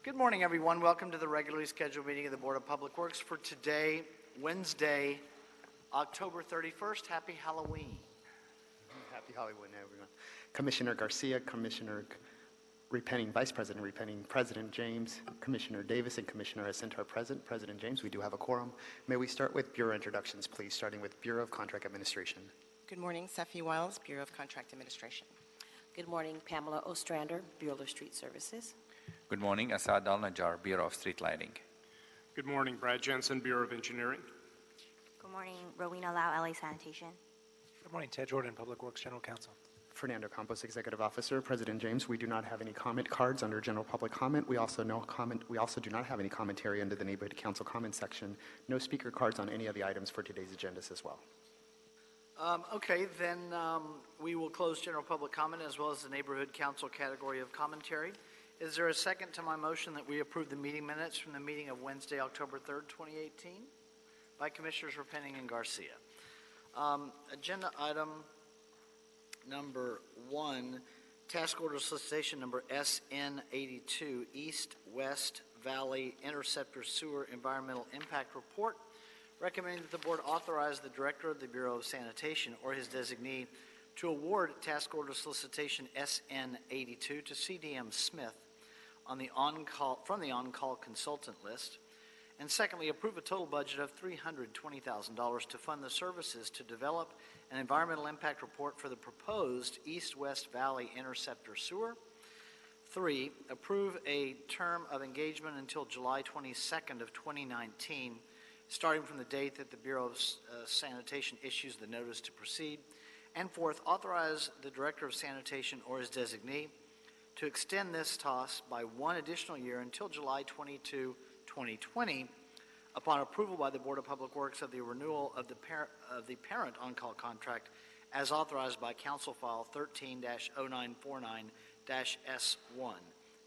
Good morning, everyone. Welcome to the regularly scheduled meeting of the Board of Public Works for today, Wednesday, October 31st. Happy Halloween. Happy Halloween, everyone. Commissioner Garcia, Commissioner Repenning, Vice President Repenning, President James, Commissioner Davis, and Commissioner Jacinto are present. President James, we do have a quorum. May we start with Bureau introductions, please, starting with Bureau of Contract Administration. Good morning, Safi Wiles, Bureau of Contract Administration. Good morning, Pamela Ostrander, Bureau of Street Services. Good morning, Asad Al-Najjar, Bureau of Street Lighting. Good morning, Brad Jensen, Bureau of Engineering. Good morning, Rowena Lau, LA Sanitation. Good morning, Ted Jordan, Public Works General Counsel. Fernando Campos, Executive Officer. President James, we do not have any comment cards under general public comment. We also do not have any commentary under the Neighborhood Council comment section. No speaker cards on any of the items for today's agendas as well. Okay, then we will close general public comment as well as the Neighborhood Council category of commentary. Is there a second to my motion that we approve the meeting minutes from the meeting of Wednesday, October 3rd, 2018 by Commissioners Repenning and Garcia? Agenda item number 1, task order solicitation number SN82, East-West Valley Interceptor Sewer Environmental Impact Report, recommending that the board authorize the Director of the Bureau of Sanitation or his designee to award task order solicitation SN82 to CDM Smith from the on-call consultant list. And secondly, approve a total budget of $320,000 to fund the services to develop an environmental impact report for the proposed East-West Valley Interceptor Sewer. 3, approve a term of engagement until July 22nd of 2019, starting from the date that the Bureau of Sanitation issues the notice to proceed. And 4th, authorize the Director of Sanitation or his designee to extend this TOS by 1 additional year until July 22, 2020, upon approval by the Board of Public Works of the renewal of the parent on-call contract as authorized by Council File 13-0949-S1.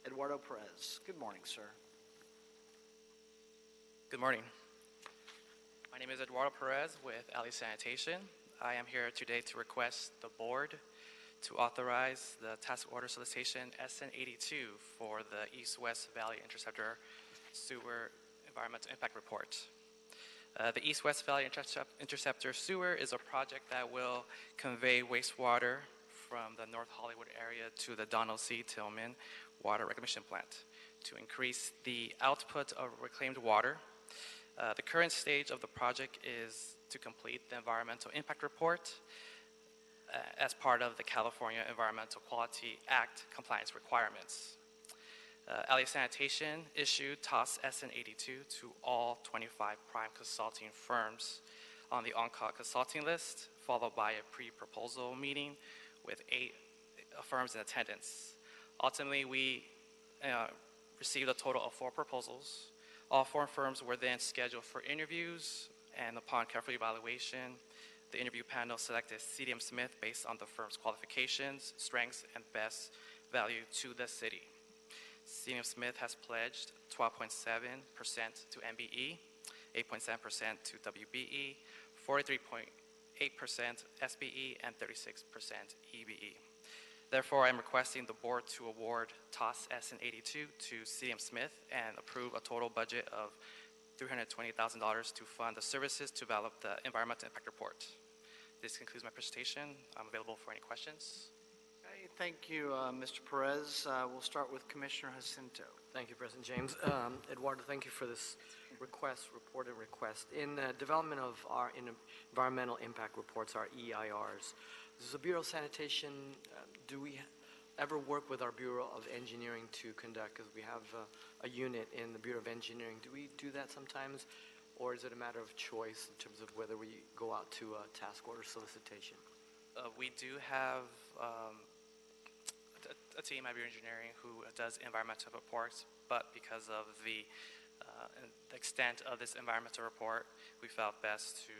Eduardo Perez. Good morning, sir. Good morning. My name is Eduardo Perez with LA Sanitation. I am here today to request the board to authorize the task order solicitation SN82 for the East-West Valley Interceptor Sewer Environmental Impact Report. The East-West Valley Interceptor Sewer is a project that will convey wastewater from the North Hollywood area to the Donald C. Tillman Water Reclamation Plant to increase the output of reclaimed water. The current stage of the project is to complete the Environmental Impact Report as part of the California Environmental Quality Act compliance requirements. LA Sanitation issued TOS SN82 to all 25 prime consulting firms on the on-call consulting list, followed by a pre-proposal meeting with 8 firms in attendance. Ultimately, we received a total of 4 proposals. All 4 firms were then scheduled for interviews, and upon careful evaluation, the interview panel selected CDM Smith based on the firm's qualifications, strengths, and best value to the city. CDM Smith has pledged 12.7% to MBE, 8.7% to WBE, 43.8% SBE, and 36% EBE. Therefore, I'm requesting the board to award TOS SN82 to CDM Smith and approve a total budget of $320,000 to fund the services to develop the environmental impact report. This concludes my presentation. I'm available for any questions. Okay, thank you, Mr. Perez. We'll start with Commissioner Jacinto. Thank you, President James. Eduardo, thank you for this report and request. In the development of our environmental impact reports, our EIRs, does the Bureau of Sanitation, do we ever work with our Bureau of Engineering to conduct, because we have a unit in the Bureau of Engineering, do we do that sometimes, or is it a matter of choice in terms of whether we go out to a task order solicitation? We do have a team at Bureau of Engineering who does environmental reports, but because of the extent of this environmental report, we felt best to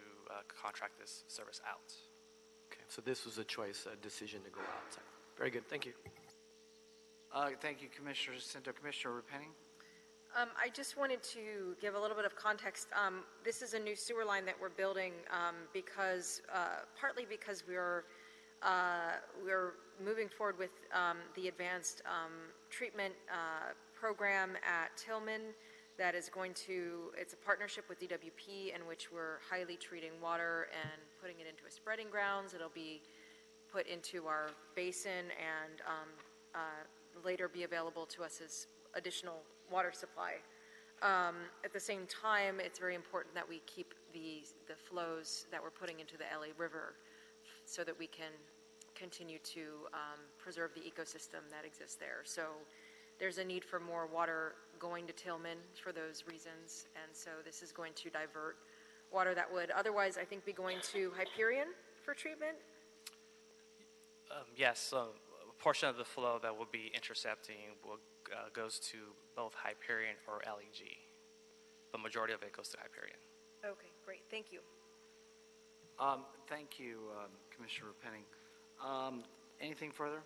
contract this service out. Okay, so this was a choice, a decision to go out. Very good, thank you. Thank you, Commissioner Jacinto. Commissioner Repenning? I just wanted to give a little bit of context. This is a new sewer line that we're building partly because we're we're moving forward with the advanced treatment program at Tillman that is going to, it's a partnership with DWP in which we're highly treating water and putting it into a spreading grounds. It'll be put into our basin and later be available to us as additional water supply. At the same time, it's very important that we keep the flows that we're putting into the LA River so that we can continue to preserve the ecosystem that exists there. So there's a need for more water going to Tillman for those reasons, and so this is going to divert water that would otherwise, I think, be going to Hyperion for treatment. Yes, a portion of the flow that will be intercepting goes to both Hyperion or LEG. The majority of it goes to Hyperion. Okay, great, thank you. Thank you, Commissioner Penning. Anything further?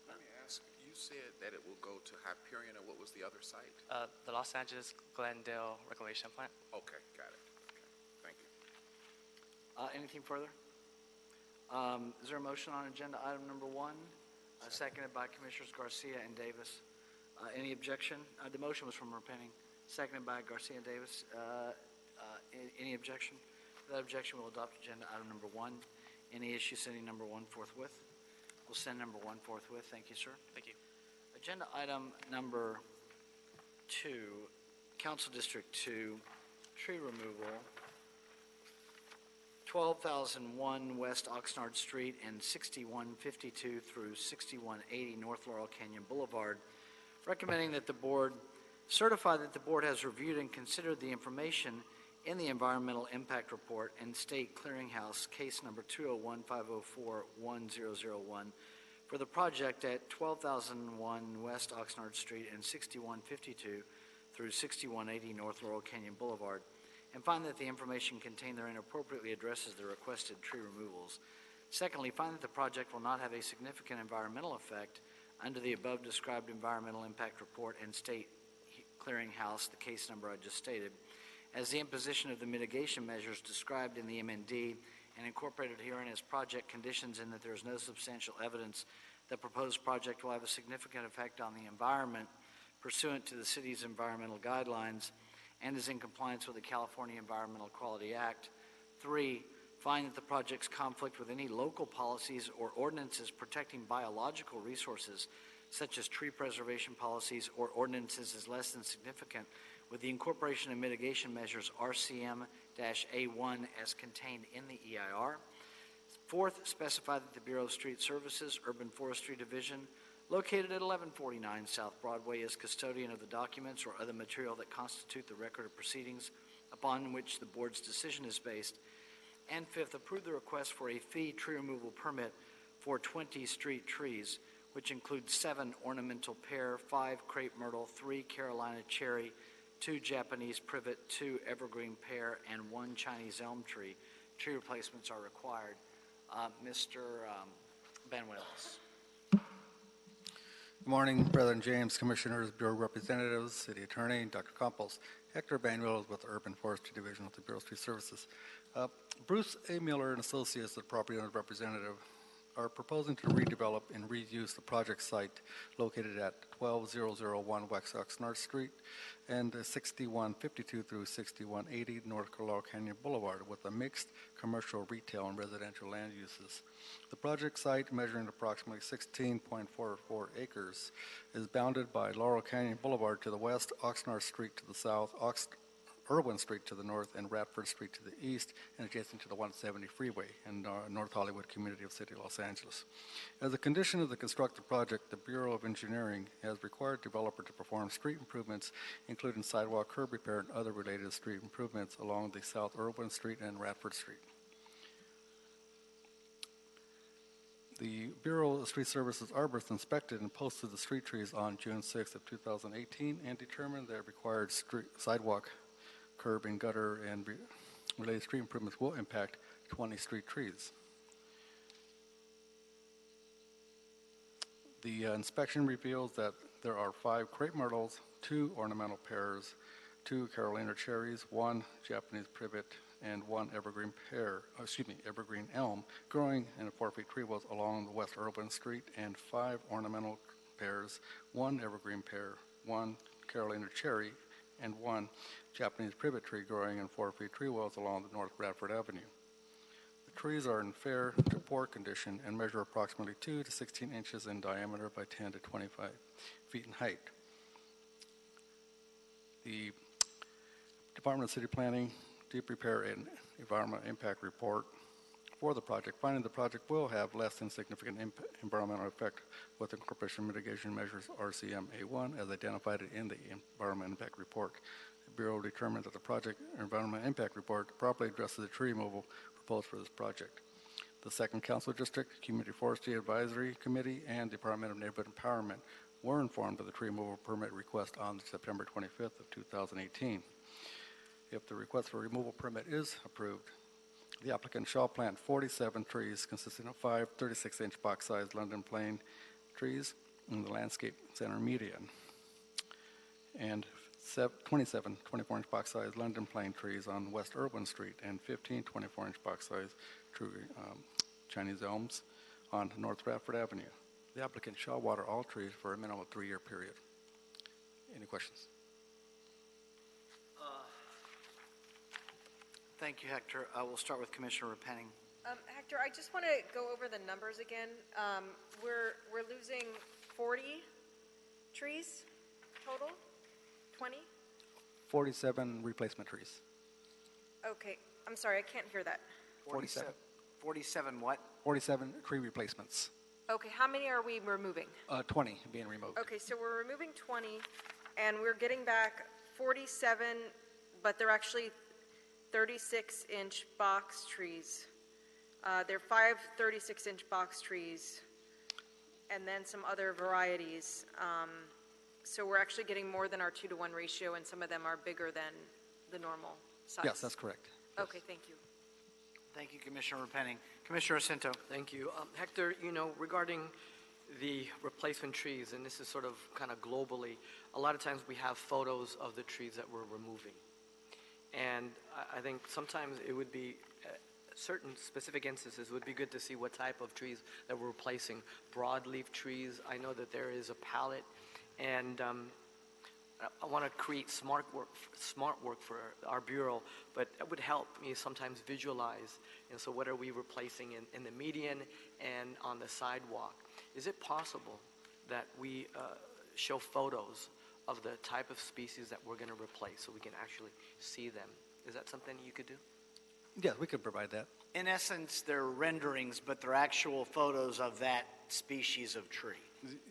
Let me ask, you said that it will go to Hyperion, or what was the other site? The Los Angeles Glendale Reclamation Plant. Okay, got it. Okay, thank you. Anything further? Is there a motion on agenda item number 1? Seconded by Commissioners Garcia and Davis. Any objection? The motion was from Repenning, seconded by Garcia and Davis. Any objection? Without objection, we'll adopt agenda item number 1. Any issue sending number 1 forthwith? We'll send number 1 forthwith. Thank you, sir. Thank you. Agenda item number 2, Council District 2, tree removal, 12,001 West Oxnard Street and 6152 through 6180 North Laurel Canyon Boulevard, recommending that the board certify that the board has reviewed and considered the information in the Environmental Impact Report and State Clearinghouse Case Number 201-504-1001 for the project at 12,001 West Oxnard Street and 6152 through 6180 North Laurel Canyon Boulevard, and find that the information contained therein appropriately addresses the requested tree removals. Secondly, find that the project will not have a significant environmental effect under the above described Environmental Impact Report and State Clearinghouse, the case number I just stated, as the imposition of the mitigation measures described in the MND and incorporated herein as project conditions, and that there is no substantial evidence that proposed project will have a significant effect on the environment pursuant to the city's environmental guidelines and is in compliance with the California Environmental Quality Act. 3, find that the project's conflict with any local policies or ordinances protecting biological resources, such as tree preservation policies or ordinances, is less than significant with the incorporation of mitigation measures RCM-A1 as contained in the EIR. 4th, specify that the Bureau of Street Services, Urban Forestry Division, located at 1149 South Broadway, is custodian of the documents or other material that constitute the record of proceedings upon which the board's decision is based. And 5th, approve the request for a fee tree removal permit for 20 street trees, which includes 7 ornamental pear, 5 crepe myrtle, 3 Carolina cherry, 2 Japanese privet, 2 evergreen pear, and 1 Chinese elm tree. Tree replacements are required. Mr. Banuelos. Good morning, President James, Commissioners, Bureau Representatives, City Attorney, Dr. Campos. Hector Banuelos with the Urban Forestry Division of the Bureau of Street Services. Bruce A. Miller and Associates, the property owner's representative, are proposing to redevelop and reuse the project site located at 12001 West Oxnard Street and 6152 through 6180 North Laurel Canyon Boulevard with a mixed commercial, retail, and residential land uses. The project site, measuring approximately 16.44 acres, is bounded by Laurel Canyon Boulevard to the west, Oxnard Street to the south, Irwin Street to the north, and Radford Street to the east, and adjacent to the 170 freeway in North Hollywood community of City of Los Angeles. As a condition of the constructed project, the Bureau of Engineering has required developer to perform street improvements, including sidewalk, curb repair, and other related street improvements along the South Irwin Street and Radford Street. The Bureau of Street Services arborist inspected and posted the street trees on June 6th of 2018 and determined that required sidewalk, curb, and gutter and related street improvements will impact 20 street trees. The inspection reveals that there are 5 crepe myrtles, 2 ornamental pears, 2 Carolina cherries, 1 Japanese privet, and 1 evergreen elm growing in 4 feet tree wells along the West Urban Street, and 5 ornamental pears, 1 evergreen pear, 1 Carolina cherry, and 1 Japanese privet tree growing in 4 feet tree wells along the North Bradford Avenue. The trees are in fair to poor condition and measure approximately 2 to 16 inches in diameter by 10 to 25 feet in height. The Department of City Planning did prepare an environmental impact report for the project, finding the project will have less than significant environmental effect with incorporation mitigation measures RCMA1 as identified in the environmental impact report. The Bureau determined that the project environmental impact report properly addresses the tree removal proposed for this project. The Second Council District, Community Forestry Advisory Committee, and Department of Neighborhood Empowerment were informed of the tree removal permit request on September 25th of 2018. If the request for removal permit is approved, the applicant shall plant 47 trees consisting of 5 36-inch box-sized London plane trees in the landscape center median, and 27 24-inch box-sized London plane trees on West Urban Street, and 15 24-inch box-sized Chinese elms on North Bradford Avenue. The applicant shall water all trees for a minimum of 3-year period. Any questions? Thank you, Hector. We'll start with Commissioner Repenning. Hector, I just want to go over the numbers again. We're losing 40 trees total? 20? 47 replacement trees. Okay, I'm sorry, I can't hear that. 47. 47 what? 47 tree replacements. Okay, how many are we removing? 20 being removed. Okay, so we're removing 20, and we're getting back 47, but they're actually 36-inch box trees. They're 5 36-inch box trees, and then some other varieties. So we're actually getting more than our 2-to-1 ratio, and some of them are bigger than the normal size. Yes, that's correct. Okay, thank you. Thank you, Commissioner Repenning. Commissioner Jacinto. Thank you. Hector, regarding the replacement trees, and this is sort of kind of globally, a lot of times we have photos of the trees that we're removing. And I think sometimes it would be, certain specific instances, it would be good to see what type of trees that we're replacing. Broadleaf trees, I know that there is a palette, and I want to create smart work for our Bureau, but it would help me sometimes visualize. And so what are we replacing in the median and on the sidewalk? Is it possible that we show photos of the type of species that we're going to replace so we can actually see them? Is that something you could do? Yes, we could provide that. In essence, they're renderings, but they're actual photos of that species of tree.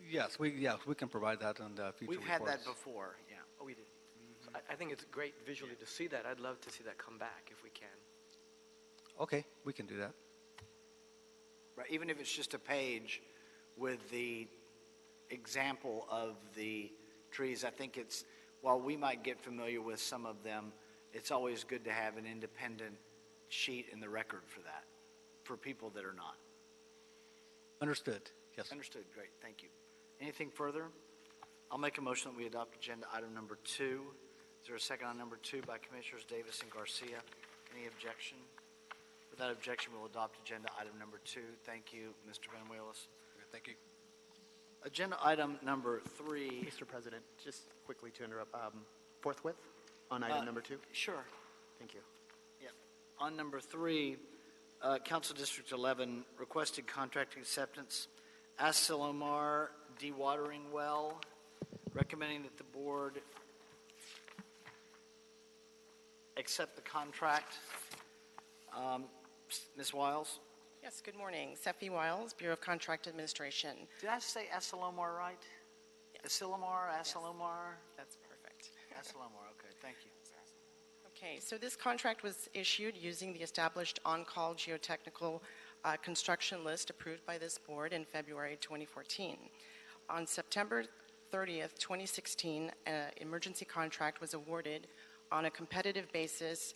Yes, we can provide that on the future We've had reports. that before, yeah. Oh, we did. So I think it's great visually to see that. I'd love to see that come back if we can. Okay, we can do that. Right, even if it's just a page with the example of the trees, I think it's, while we might get familiar with some of them, it's always good to have an independent sheet in the record for that, for people that are not. Understood. Yes. Understood. Great. Thank you. Anything further? I'll make a motion that we adopt agenda item number 2. Is there a second on number 2 by Commissioners Davis and Garcia? Any objection? Without objection, we'll adopt agenda item number 2. Thank you, Mr. Benuelos. Thank you. Agenda item number 3. Mr. President, just quickly to interrupt, forthwith on item number 2? Sure. Thank you. Yep. On number 3, Council District 11 requested contract acceptance. Asilomar dewatering well, recommending that the board accept the contract. Ms. Wiles? Yes, good morning. Sephi Wiles, Bureau of Contract Administration. Did I say Asilomar right? Asilomar, Asilomar? That's perfect. Asilomar, okay, thank you. Okay, so this contract was issued using the established on-call geotechnical construction list approved by this board in February 2014. On September 30th, 2016, an emergency contract was awarded on a competitive basis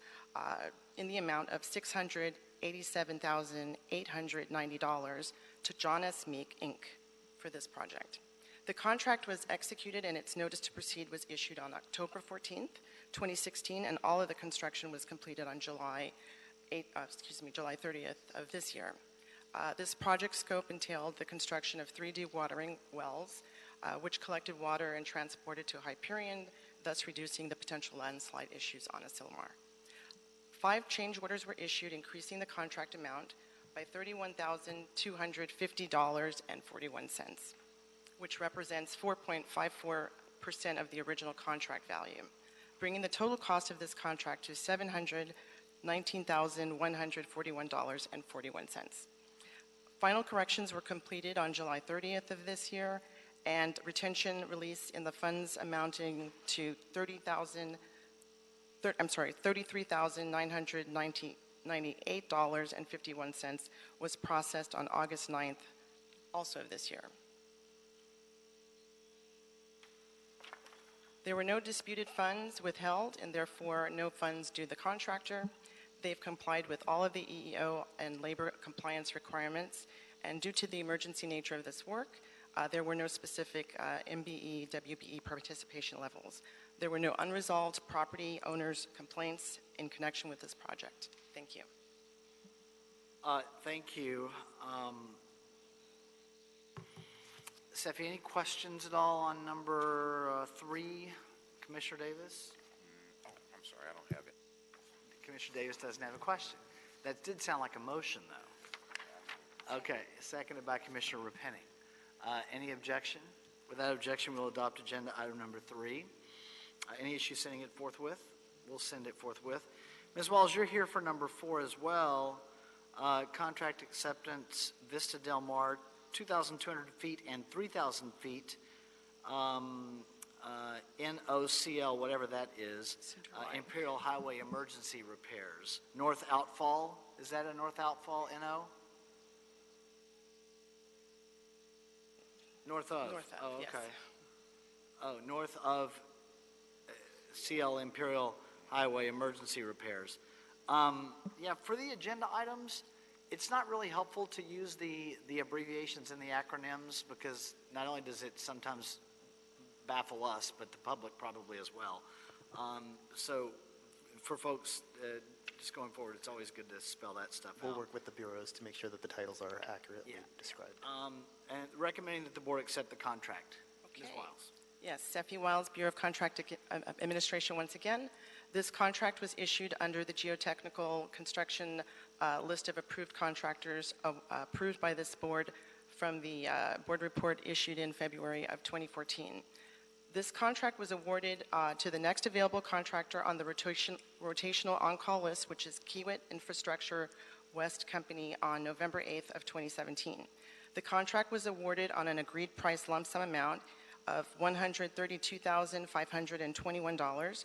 in the amount of $687,890 to John S. Meek, Inc. for this project. The contract was executed and its notice to proceed was issued on October 14th, 2016, and all of the construction was completed on July 30th of this year. This project scope entailed the construction of 3 dewatering wells, which collected water and transported to Hyperion, thus reducing the potential landslide issues on Asilmar. 5 change orders were issued, increasing the contract amount by $31,250.41, which represents 4.54% of the original contract value, bringing the total cost of this contract to $719,141.41. Final corrections were completed on July 30th of this year, and retention release in the funds amounting to $33,998.51 was processed on August 9th, also of this year. There were no disputed funds withheld, and therefore no funds due the contractor. They've complied with all of the EEO and labor compliance requirements, and due to the emergency nature of this work, there were no specific MBE, WBE participation levels. There were no unresolved property owners' complaints in connection with this project. Thank you. Thank you. Seffi, any questions at all on number 3, Commissioner Davis? I'm sorry, I don't have it. Commissioner Davis doesn't have a question. That did sound like a motion, though. Okay, seconded by Commissioner Repenning. Any objection? Without objection, we'll adopt agenda item number 3. Any issue sending it forthwith? We'll send it forthwith. Ms. Walls, you're here for number 4 as well. Contract acceptance, Vista Del Mar, 2,200 feet and 3,000 feet. NOCL, whatever that is, Imperial Highway Emergency Repairs. North Outfall, is that a North Outfall, NO? North of? North of, oh, okay. yes. Oh, north of CL Imperial Highway Emergency Repairs. Yeah, for the agenda items, it's not really helpful to use the abbreviations and the acronyms because not only does it sometimes baffle us, but the public probably as well. So for folks just going forward, it's always good to spell that stuff out. We'll work with the bureaus to make sure that the titles are accurately described. And recommending that the board accept the contract. Okay. Ms. Wiles. Yes, Seffi Wiles, Bureau of Contract Administration once again. This contract was issued under the geotechnical construction list of approved contractors approved by this board from the board report issued in February of 2014. This contract was awarded to the next available contractor on the rotational on-call list, which is Kiewit Infrastructure West Company, on November 8th of 2017. The contract was awarded on an agreed price lump sum amount of $132,521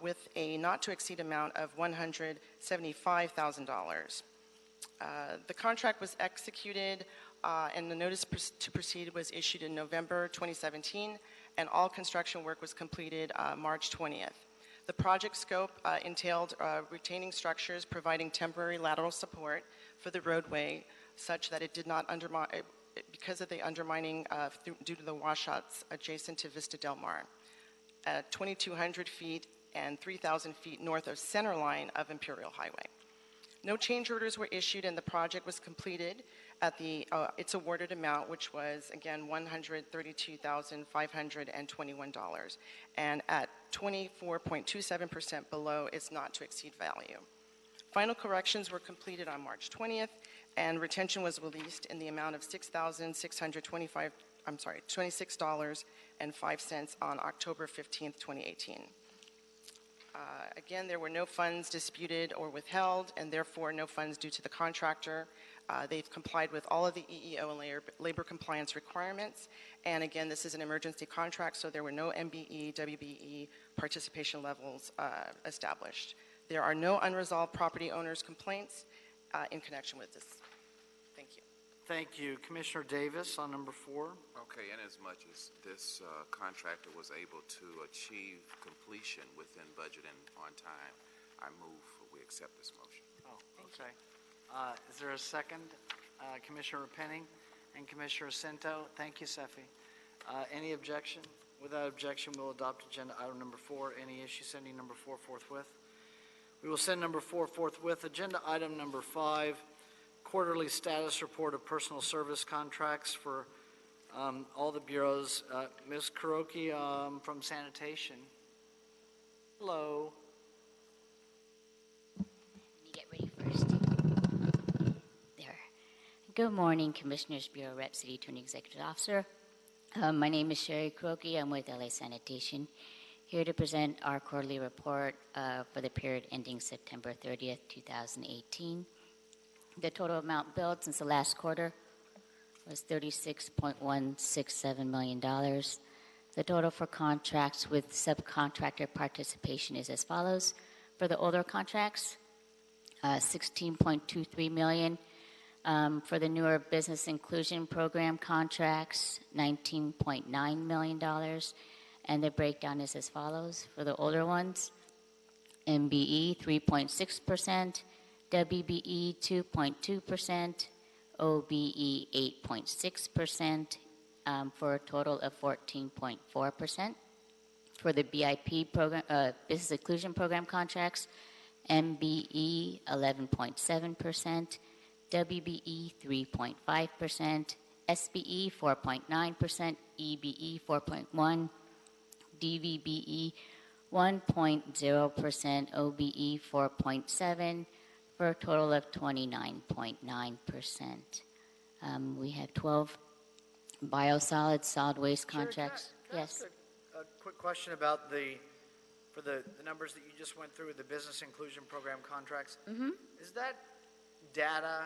with a not-to-exceed amount of $175,000. The contract was executed and the notice to proceed was issued in November 2017, and all construction work was completed March 20th. The project scope entailed retaining structures providing temporary lateral support for the roadway such that it did not undermine, because of the undermining due to the washouts adjacent to Vista Del Mar, at 2,200 feet and 3,000 feet north of center line of Imperial Highway. No change orders were issued, and the project was completed at its awarded amount, which was, again, $132,521, and at 24.27% below its not-to-exceed value. Final corrections were completed on March 20th, and retention was released in the amount of $26.05 on October 15th, 2018. Again, there were no funds disputed or withheld, and therefore no funds due to the contractor. They've complied with all of the EEO and labor compliance requirements. And again, this is an emergency contract, so there were no MBE, WBE participation levels established. There are no unresolved property owners' complaints in connection with this. Thank you. Thank you. Commissioner Davis on number 4. Okay, and as much as this contractor was able to achieve completion within budget and on time, I move we accept this motion. Oh, okay. Is there a second? Commissioner Penning and Commissioner Cento. Thank you, Seffi. Any objection? Without objection, we'll adopt agenda item number 4. Any issue sending number 4 forthwith? We will send number 4 forthwith. Agenda item number 5, quarterly status report of personal service contracts for all the bureaus. Ms. Kuroki from sanitation. Hello. Let me get ready first. There. Good morning, Commissioners, Bureau Rep, City Attorney, Executive Officer. My name is Sherry Kuroki. I'm with LA Sanitation, here to present our quarterly report for the period ending September 30th, 2018. The total amount billed since the last quarter was $36.167 million. The total for contracts with subcontractor participation is as follows. For the older contracts, $16.23 million. For the newer business inclusion program contracts, $19.9 million. And the breakdown is as follows. For the older ones, MBE 3.6%, WBE 2.2%, OBE 8.6%, for a total of 14.4%. For the BIP program, business inclusion program contracts, MBE 11.7%, WBE 3.5%, SBE 4.9%, EBE 4.1%, DVBE 1.0%, OBE 4.7%, for a total of 29.9%. We have 12 biosolids, solid waste contracts. Can I Yes. ask a quick question about the numbers that you just went through with the business inclusion program contracts? Mm-hmm. Is that data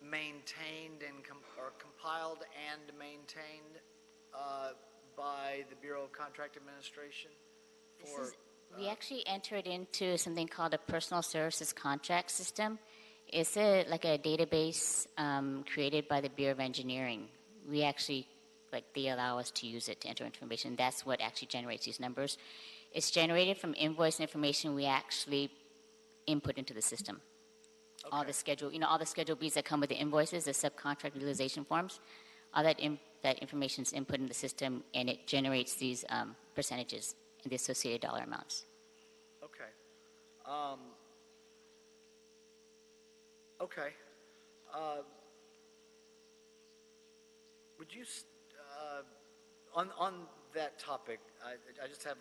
maintained and or compiled and maintained by the Bureau of Contract Administration? We actually entered into something called a personal services contract system. It's like a database created by the Bureau of Engineering. We actually, they allow us to use it to enter information. That's what actually generates these numbers. It's generated from invoice information we actually input into the system. Okay. All the schedule, all the Schedule Bs that come with the invoices, the subcontract utilization forms, all that information is input in the system, and it generates these percentages and the associated dollar amounts. Okay. Okay. Would you, on that topic, I just have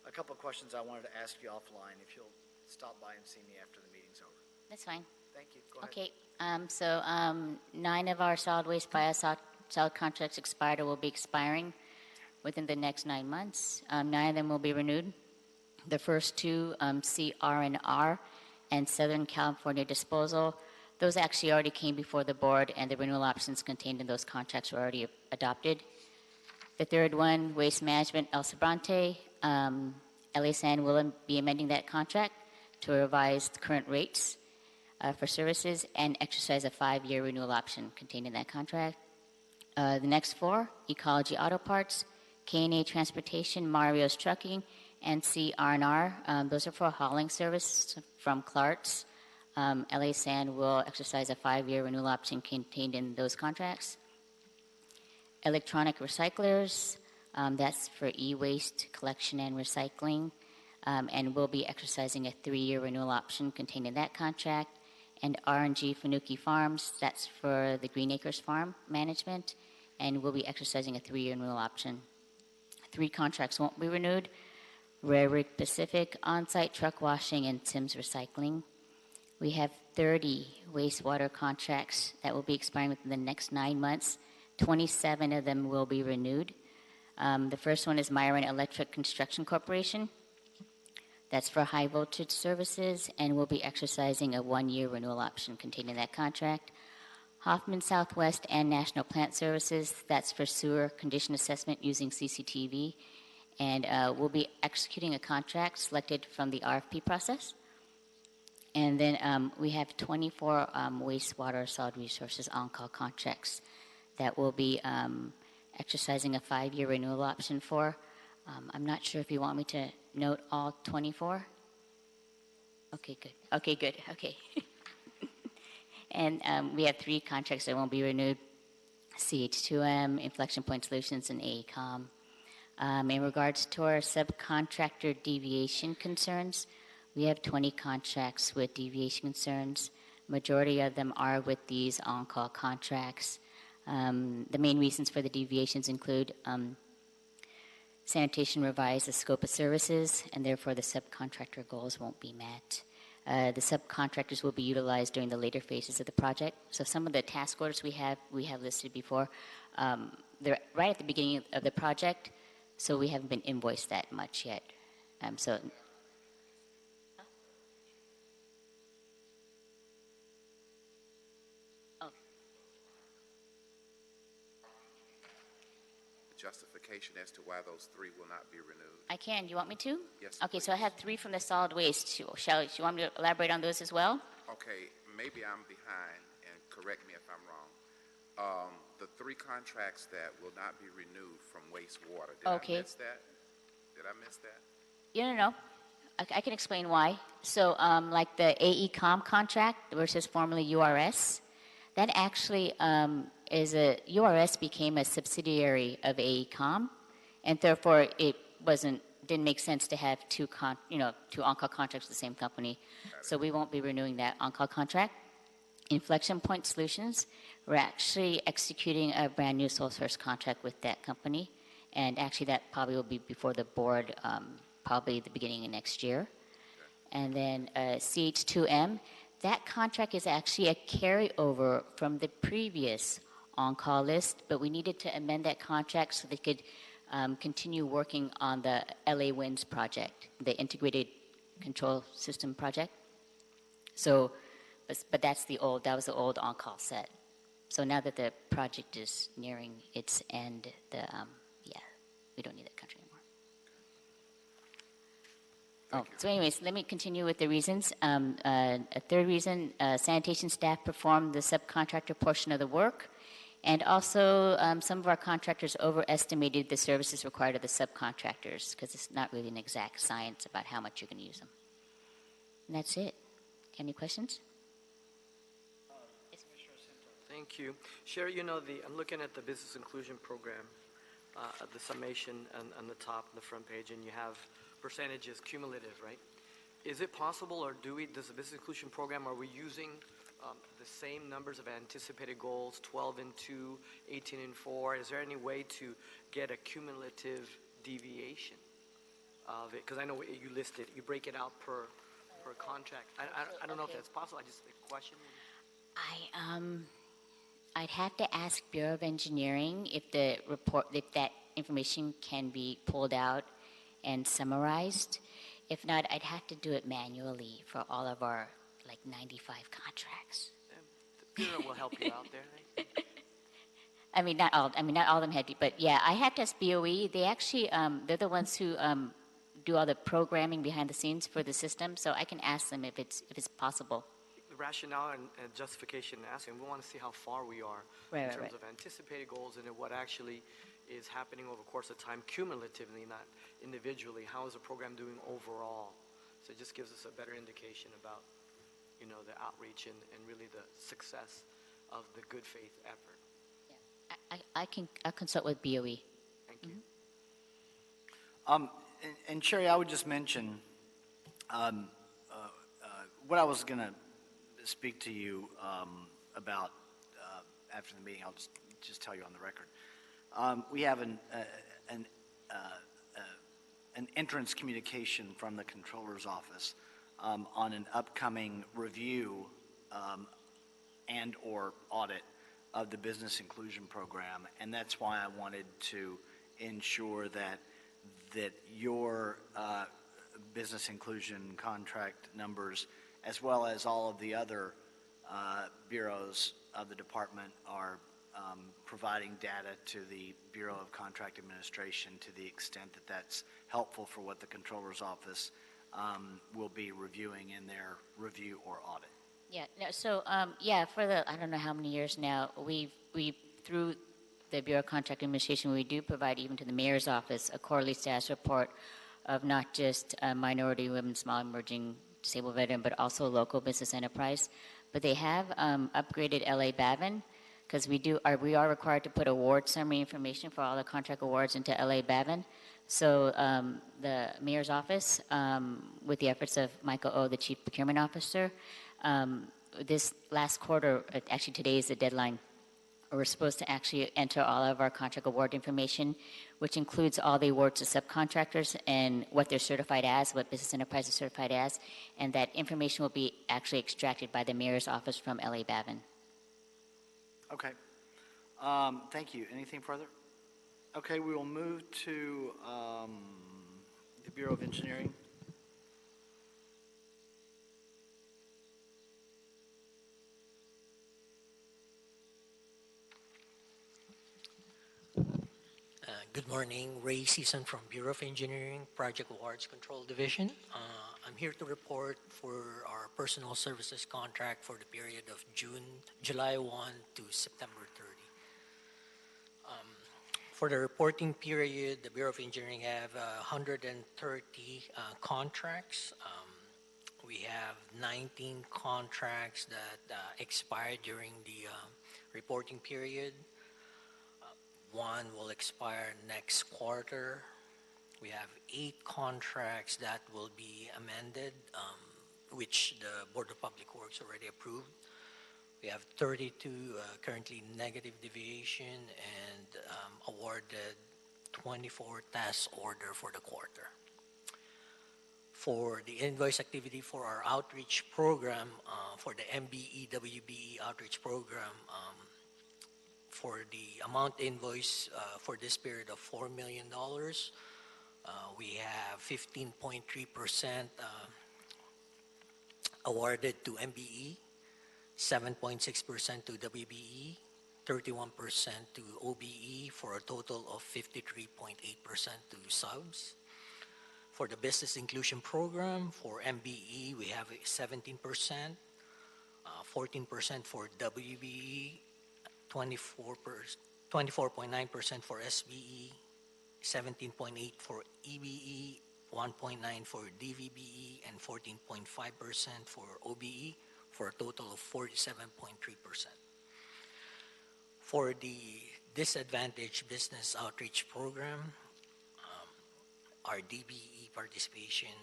a couple of questions I wanted to ask you offline, if you'll stop by and see me after the meeting's over. That's fine. Thank you. Go ahead. Okay. So 9 of our solid waste biosolids contracts expired or will be expiring within the next 9 months. 9 of them will be renewed. The first 2, CR&R and Southern California Disposal, those actually already came before the board, and the renewal options contained in those contracts were already adopted. The third one, Waste Management El Sobrante, LA San will be amending that contract to revise the current rates for services and exercise a 5-year renewal option contained in that contract. The next 4, Ecology Auto Parts, K&A Transportation, Mario's Trucking, and CR&R. Those are for hauling service from Clark's. LA San will exercise a 5-year renewal option contained in those contracts. Electronic Recyclers, that's for e-waste collection and recycling, and will be exercising a 3-year renewal option contained in that contract. And R&G Finucchi Farms, that's for the Green Acres Farm management, and will be exercising a 3-year renewal option. 3 contracts won't be renewed: Rare Rig Pacific, On-Site Truck Washing, and Sims Recycling. We have 30 wastewater contracts that will be expiring within the next 9 months. 27 of them will be renewed. The first one is Myron Electric Construction Corporation. That's for high voltage services, and will be exercising a 1-year renewal option contained in that contract. Hoffman Southwest and National Plant Services, that's for sewer condition assessment using CCTV, and we'll be executing a contract selected from the RFP process. And then we have 24 wastewater solid resources on-call contracts that will be exercising a 5-year renewal option for. I'm not sure if you want me to note all 24. Okay, good. Okay. And we have 3 contracts that won't be renewed: CH2M, Inflection Point Solutions, and AECOM. In regards to our subcontractor deviation concerns, we have 20 contracts with deviation concerns. Majority of them are with these on-call contracts. The main reasons for the deviations include sanitation revised the scope of services, and therefore the subcontractor goals won't be met. The subcontractors will be utilized during the later phases of the project. So some of the task orders we have listed before, they're right at the beginning of the project, so we haven't been invoiced that much yet. Justification as to why those 3 will not be renewed. I can. You want me to? Yes, Okay, please. so I have 3 from the solid waste. Do you want me to elaborate on those as well? Okay, maybe I'm behind, and correct me if I'm wrong. The 3 contracts that will not be renewed from wastewater, did Okay. I miss that? Did I miss that? No. I can explain why. So, like the AECOM contract, which is formerly URS, that actually URS became a subsidiary of AECOM, and therefore it didn't make sense to have two on-call contracts with the same company. So we won't be renewing that on-call contract. Inflection Point Solutions, we're actually executing a brand new sole source contract with that company, and actually that probably will be before the board, probably the beginning of next year. And then CH2M, that contract is actually a carryover from the previous on-call list, but we needed to amend that contract so they could continue working on the LA Winds project, the integrated control system project. So, but that was the old on-call set. So now that the project is nearing its end, we don't need that contract anymore. So anyways, let me continue with the reasons. A third reason, sanitation staff performed the subcontractor portion of the work, and also some of our contractors overestimated the services required of the subcontractors because it's not really an exact science about how much you're going to use them. And that's it. Any questions? Thank you. Sherry, I'm looking at the business inclusion program, the summation on the top, on the front page, and you have percentages cumulative, right? Is it possible, or does the business inclusion program, are we using the same numbers of anticipated goals, 12 and 2, 18 and 4? Is there any way to get a cumulative deviation of it? Because I know you listed, you break it out per contract. I don't know if that's possible. I just a question. I'd have to ask Bureau of Engineering if that information can be pulled out and summarized. If not, I'd have to do it manually for all of our 95 contracts. The Bureau will help you out there. Not all of them had to, but yeah, I had to ask BOE. They actually, they're the ones who do all the programming behind the scenes for the system, so I can ask them if it's possible. The rationale and justification in asking, we want to see how far we are in terms of anticipated goals and what actually is happening over the course of time, cumulatively, not individually. How is the program doing overall? So it just gives us a better indication about, the outreach and really the success of the good faith effort. Yeah, I'll consult with BOE. Thank you. And Sherry, I would just mention what I was going to speak to you about after the meeting. I'll just tell you on the record. We have an entrance communication from the Controller's Office on an upcoming review and or audit of the business inclusion program, and that's why I wanted to ensure that your business inclusion contract numbers, as well as all of the other bureaus of the department, are providing data to the Bureau of Contract Administration to the extent that that's helpful for what the Controller's Office will be reviewing in their review or audit. Yeah. No, so for the I don't know how many years now, we through the Bureau of Contract Administration, we do provide even to the Mayor's Office a quarterly status report of not just minority, women, small, emerging, disabled veteran, but also local business enterprise. But they have upgraded LA Bavin because we are required to put award summary information for all the contract awards into LA Bavin. So the mayor's office, with the efforts of Michael O., the chief procurement officer, this last quarter, actually today is the deadline, we're supposed to actually enter all of our contract award information, which includes all the awards to subcontractors and what they're certified as, what business enterprise is certified as, and that information will be actually extracted by the mayor's office from LA Bavin. Okay. Thank you. Anything further? Okay, we will move to the Bureau of Engineering. Good morning, Ray Season from Bureau of Engineering, Project Awards Control Division. I'm here to report for our personal services contract for the period of July 1 to September 30. For the reporting period, the Bureau of Engineering have 130 contracts. We have 19 contracts that expired during the reporting period. One will expire next quarter. We have 8 contracts that will be amended, which the Board of Public Works already approved. We have 32 currently negative deviation and awarded 24 task order for the quarter. For the invoice activity for our outreach program, for the MBE-WBE outreach program, for the amount invoice for this period of $4 million, we have 15.3% awarded to MBE, 7.6% to WBE, 31% to OBE, for a total of 53.8% to subs. For the business inclusion program, for MBE, we have 17%, 14% for WBE, 24.9% for SBE, 17.8% for EBE, 1.9% for DVBE, and 14.5% for OBE, for a total of 47.3%. For the disadvantaged business outreach program, our DBE participation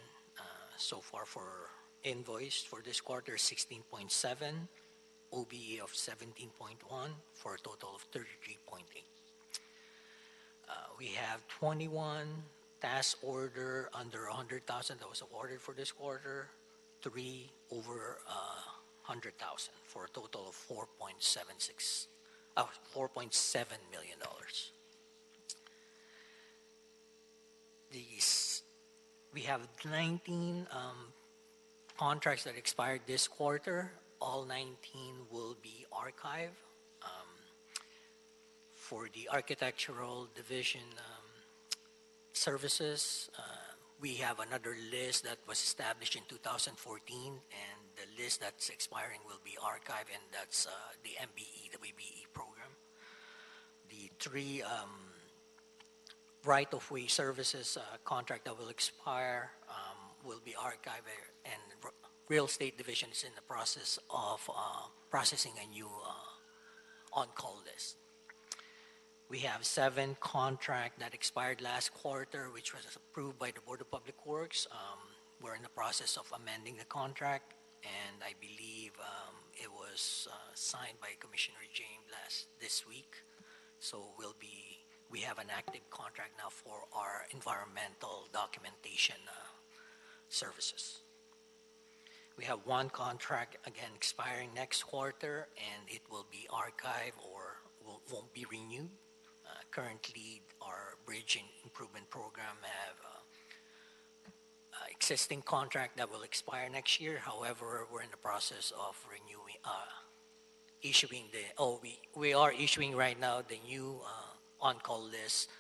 so far for invoice for this quarter is 16.7%, OBE of 17.1%, for a total of 33.8%. We have 21 task order under 100,000 that was awarded for this quarter, 3 over 100,000, for a total of $4.7 million. We have 19 contracts that expired this quarter. All 19 will be archived. For the architectural division services, we have another list that was established in 2014, and the list that's expiring will be archived, and that's the MBE-WBE program. The 3 right-of-way services contract that will expire will be archived, and real estate division is in the process of processing a new on-call list. We have 7 contracts that expired last quarter, which was approved by the Board of Public Works. We're in the process of amending the contract, and I believe it was signed by Commissioner James this week. So we have an active contract now for our environmental documentation services. We have 1 contract, again, expiring next quarter, and it will be archived or won't be renewed. Currently, our bridge improvement program have existing contract that will expire next year. However, we're in the process of we are issuing right now the new on-call list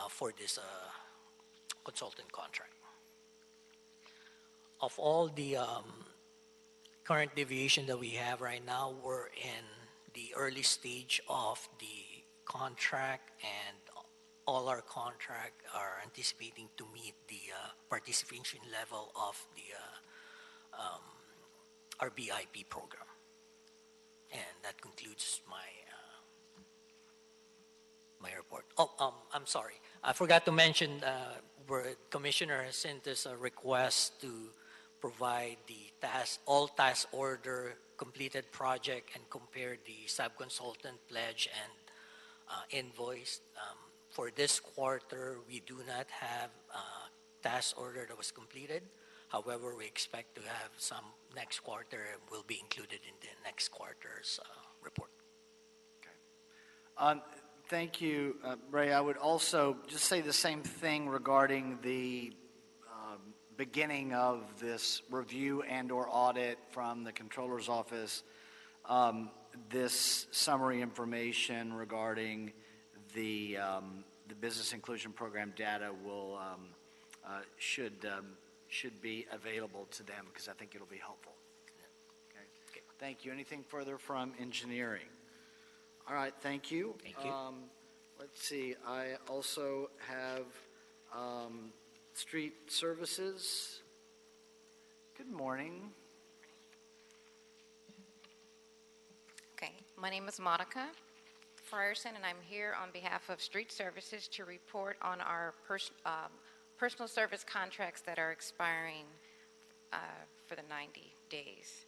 for this consultant contract. Of all the current deviation that we have right now, we're in the early stage of the contract, and all our contract are anticipating to meet the participation level of the our BIP program. And that concludes my report. Oh, I'm sorry. I forgot to mention, where Commissioner has sent us a request to provide the all task order completed project and compare the sub-consultant pledge and invoice. For this quarter, we do not have a task order that was completed. However, we expect to have some next quarter and will be included in the next quarter's report. Thank you, Ray. I would also just say the same thing regarding the beginning of this review and/or audit from the Controller's Office. This summary information regarding the Business Inclusion Program data will should be available to them because I think it'll be helpful. Okay. Thank you. Anything further from engineering? All right, thank you. Thank you. Let's see, I also have street services. Good morning. Okay, my name is Monica Frierson, and I'm here on behalf of Street Services to report on our personal service contracts that are expiring for the 90 days.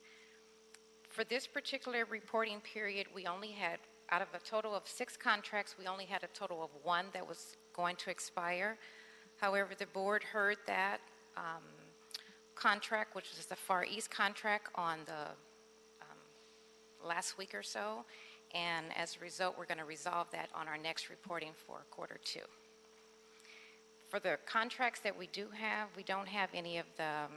For this particular reporting period, we only had, out of a total of 6 contracts, we only had a total of 1 that was going to expire. However, the board heard that contract, which is the Far East contract, on the last week or so, and as a result, we're going to resolve that on our next reporting for quarter 2. For the contracts that we do have, we don't have any of the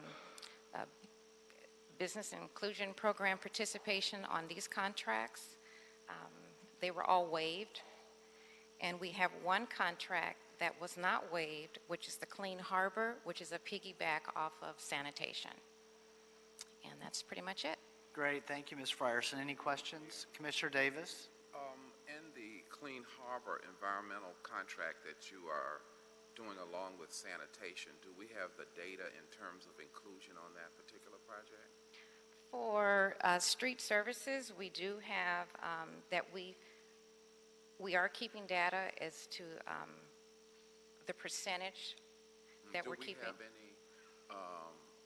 Business Inclusion Program participation on these contracts. They were all waived, and we have 1 contract that was not waived, which is the Clean Harbor, which is a piggyback off of sanitation. And that's pretty much it. Great, thank you, Ms. Frierson. Any questions? Commissioner Davis? In the Clean Harbor environmental contract that you are doing along with sanitation, do we have the data in terms of inclusion on that particular project? For street services, we do have that we are keeping data as to the percentage that we're keeping. Do we have any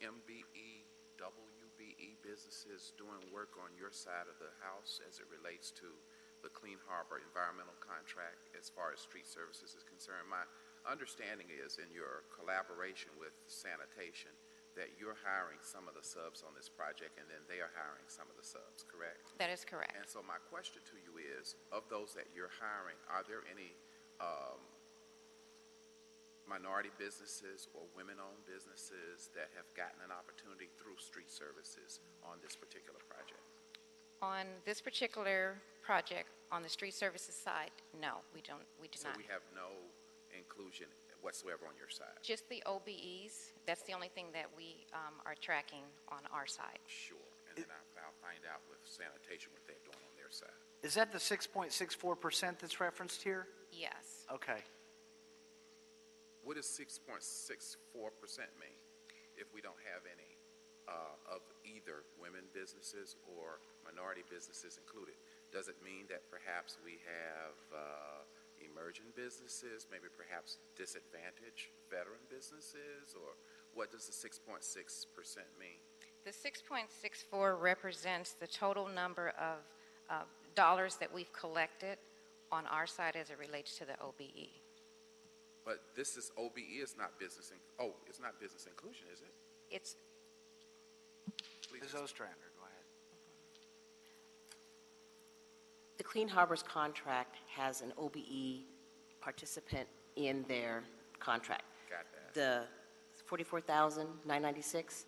MBE, WBE businesses doing work on your side of the house as it relates to the Clean Harbor environmental contract as far as street services is concerned? My understanding is in your collaboration with sanitation that you're hiring some of the subs on this project and then they are hiring some of the subs, correct? That is correct. And so my question to you is, of those that you're hiring, are there any minority businesses or women-owned businesses that have gotten an opportunity through street services on this particular project? On this particular project, on the street services side, no, we do not. So we have no inclusion whatsoever on your side? Just the OBEs. That's the only thing that we are tracking on our side. Sure, and then I'll find out with sanitation what they're doing on their side. Is that the 6.64% that's referenced here? Yes. Okay. What does 6.64% mean if we don't have any of either women businesses or minority businesses included? Does it mean that perhaps we have emerging businesses, maybe perhaps disadvantaged veteran businesses, or what does the 6.6% mean? The 6.64 represents the total number of dollars that we've collected on our side as it relates to the OBE. But this is OBE, is not business. It's not business inclusion, is it? It's. Ms. Ostrander, go ahead. The Clean Harbors contract has an OBE participant in their contract. Got that. The $44,996,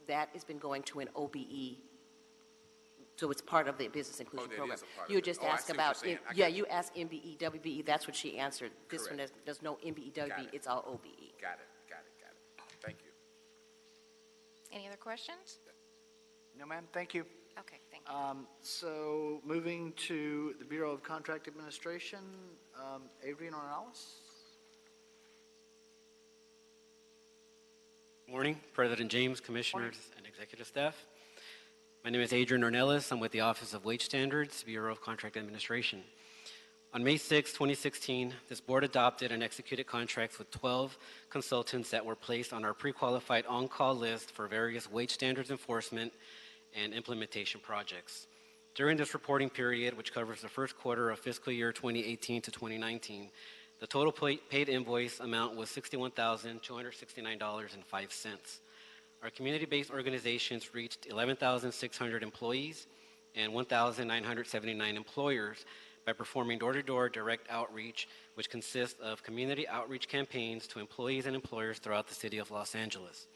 that has been going to an OBE, so it's part of the business inclusion program. Is a part You of it. just I asked see what about, you're saying. I yeah, got you asked MBE, WBE, that's what she answered. This one, Correct. there's no MBE, WBE, Got it. it's all OBE. Got it. Thank you. Any other questions? No, ma'am, thank you. Okay, thank you. So moving to the Bureau of Contract Administration, Adrian Ornelas. Morning, President James, Commissioners, and Executive Staff. My name is Adrian Ornelas. I'm with the Office of Wage Standards, Bureau of Contract Administration. On May 6, 2016, this board adopted and executed contracts with 12 consultants that were placed on our pre-qualified on-call list for various wage standards enforcement and implementation projects. During this reporting period, which covers the first quarter of fiscal year 2018 to 2019, the total paid invoice amount was $61,269.05. Our community-based organizations reached 11,600 employees and 1,979 employers by performing door-to-door direct outreach, which consists of community outreach campaigns to employees and employers throughout the city of Los Angeles.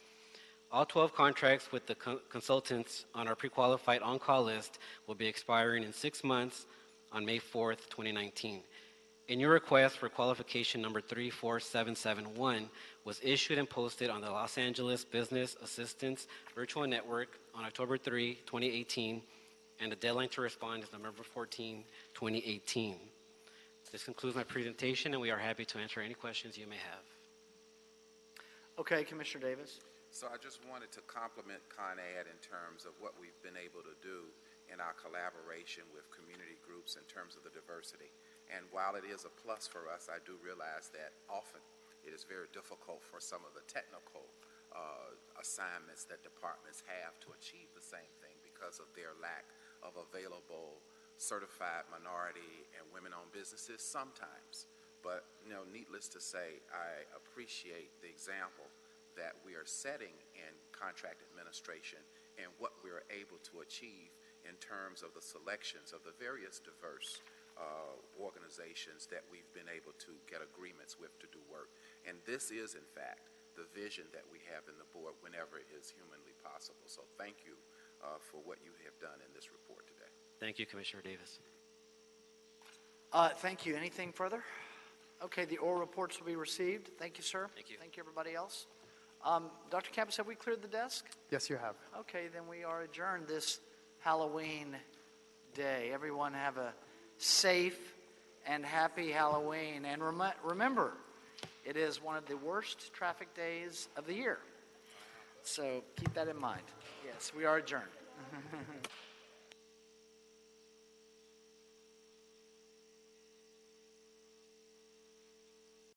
All 12 contracts with the consultants on our pre-qualified on-call list will be expiring in 6 months on May 4th, 2019. A new request for qualification number 34771 was issued and posted on the Los Angeles Business Assistance Virtual Network on October 3, 2018, and the deadline to respond is November 14, 2018. This concludes my presentation, and we are happy to answer any questions you may have. Okay, Commissioner Davis. So I just wanted to compliment Con Ed in terms of what we've been able to do in our collaboration with community groups in terms of the diversity. And while it is a plus for us, I do realize that often it is very difficult for some of the technical assignments that departments have to achieve the same thing because of their lack of available certified minority and women-owned businesses sometimes. But, needless to say, I appreciate the example that we are setting in contract administration and what we are able to achieve in terms of the selections of the various diverse organizations that we've been able to get agreements with to do work. And this is, in fact, the vision that we have in the board whenever it is humanly possible. So thank you for what you have done in this report today. Thank you, Commissioner Davis. Thank you. Anything further? Okay, the oral reports will be received. Thank you, sir. Thank you. Thank you, everybody else. Dr. Campos, have we cleared the desk? Yes, you have. Okay, then we are adjourned this Halloween day. Everyone have a safe and happy Halloween. And remember, it is one of the worst traffic days of the year. So keep that in mind. Yes, we are adjourned.